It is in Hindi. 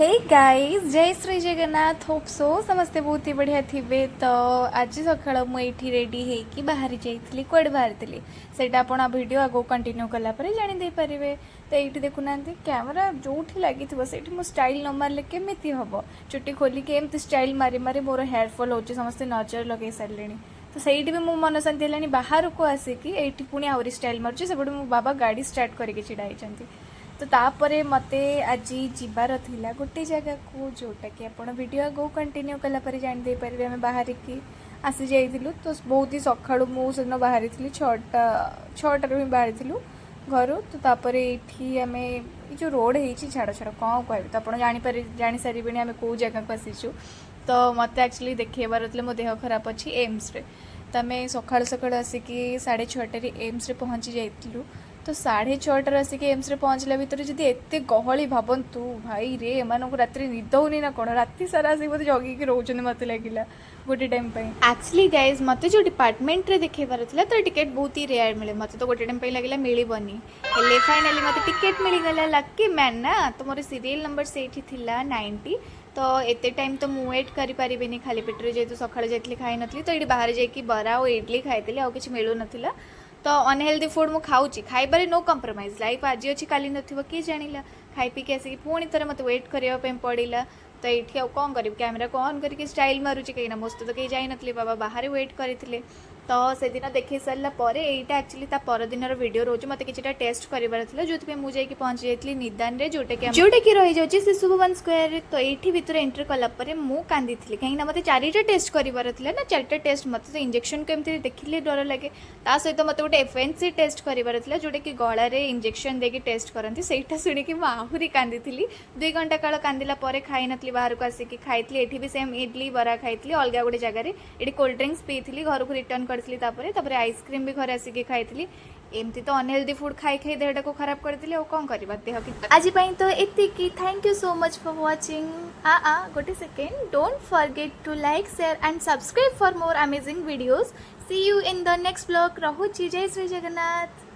हे गाइस, जय श्री जगन्नाथ। होप सो समस्ते बहुत ही बढ़िया थे। तो आज सका मुझे रेडी होगी बाहरी जाइली कड़े बाहरी से भिड आगे कंटिन्यू कलापर जानी पारे। तो ये देखुना कैमेरा जो लगी से मो स्टाइल न मारे केमी हम चुटी खोलिक एमती स्टाइल मारी मारी मोर हेयर फॉल हो समस्ते नजर लगे सारे। तो सही भी मो मन शांति है बाहर को आसिक ये पुणी आहरी स्टाइल मार्च से मो बाबा गाड़ी स्टार्ट करके छिड़ा होती। तो तापरे मते आज जीवार थिला गोटे जगह को जोटा कि आप वीडियो आगो कंटिन्यू कलापर जान दे पारे। आम बाहर की आसी जाइलु तो बहुत ही सका मुझे बाहरी थी 6टार ही बाहरी घर। तो तापर ये आम जो रोड हो छाड़ छाड़ कौन कह तो आप जानी सारे आम कौ जगह को आसीचु। तो मत एक्चुअली देखेबार मो देह खराब अच्छी एम्स रे। तो आम सका सका आसिक 6:30 एम्स रे पहुँची जाइलु। तो 6:30 आसिक एम्स रे पहुँचला भितर जब एत गहली भावतु भाई रे एम रात निद होनी ना कौन राति सारा आसिक मत जगिकी रोचे मत लगे गोटे टाइम एक्चुअली गाइज मत जो डिपार्टमेंट रे देखेबार था तो टिकेट बहुत ही रेयर मिले मत तो गोटे टाइम लगे मिलबनी हेल्ले फाइनाली मत टिकेट मिलगला लकी मैन ना। तो मोर सीरियल नंबर से 90। तो एते टाइम तो मुझे वेट करें खाली पेटर जेहतु सका जाइली खाई नी। तो ये बाहर जाकि बरा और इडली खाई आउ कि मिलू ना। तो अनहेल्दी फूड मुझे खाऊँ खाइबारे नो कंप्रोमाइज लाइफ आज अच्छी काली नथिबो किए जानिला खाई पी के आसिक पुणी थरे मत वेट करने पड़ा। तो ये आउ कौन कर कैमेरा को ऑन करके स्टाइल मारुची कहीं मो तो कहीं जाई नथली बाबा बाहर वेट करते। तो से दिन देखे सारा पर यहाँ एक्चुअली परदिन वीडियो रोज मत कि टेस्ट करार जो मुझे पहुँची जाइली निदान रे जोटा कि रही जाऊँगी शिशु भवन स्क्वायर। तो ये भितर एंट्री कलापर मुझे कांदी कहीं मत 4टा टेस्ट करार ना 4टा टेस्ट मत तो इंजेक्शन को एमती देखिले डर लगे सहित मत गोटे एफएनसी टेस्ट करार जोटा कि गलार इंजेक्शन देकी टेस्ट करती से शुणिकी आहरी कांदी 2 घंटा काल कांदिला खाई नी बाहर को आसिक खाई ये भी सेम इडली बरा खाई अलग गोटे जगह ये कोल्ड ड्रिंक्स पी घर को रिटर्न करती आइसक्रीम भी घर आसिक खाई एमती। तो अनहेल्दी फूड खाई खाई देहटा को खराब करदी और कौन करवा देह आज तो एतिकी। Thank you so much for watching. गोटे second don't forget to like share and subscribe for more amazing videos. See you in the next blog. रहुची जय श्री जगन्नाथ।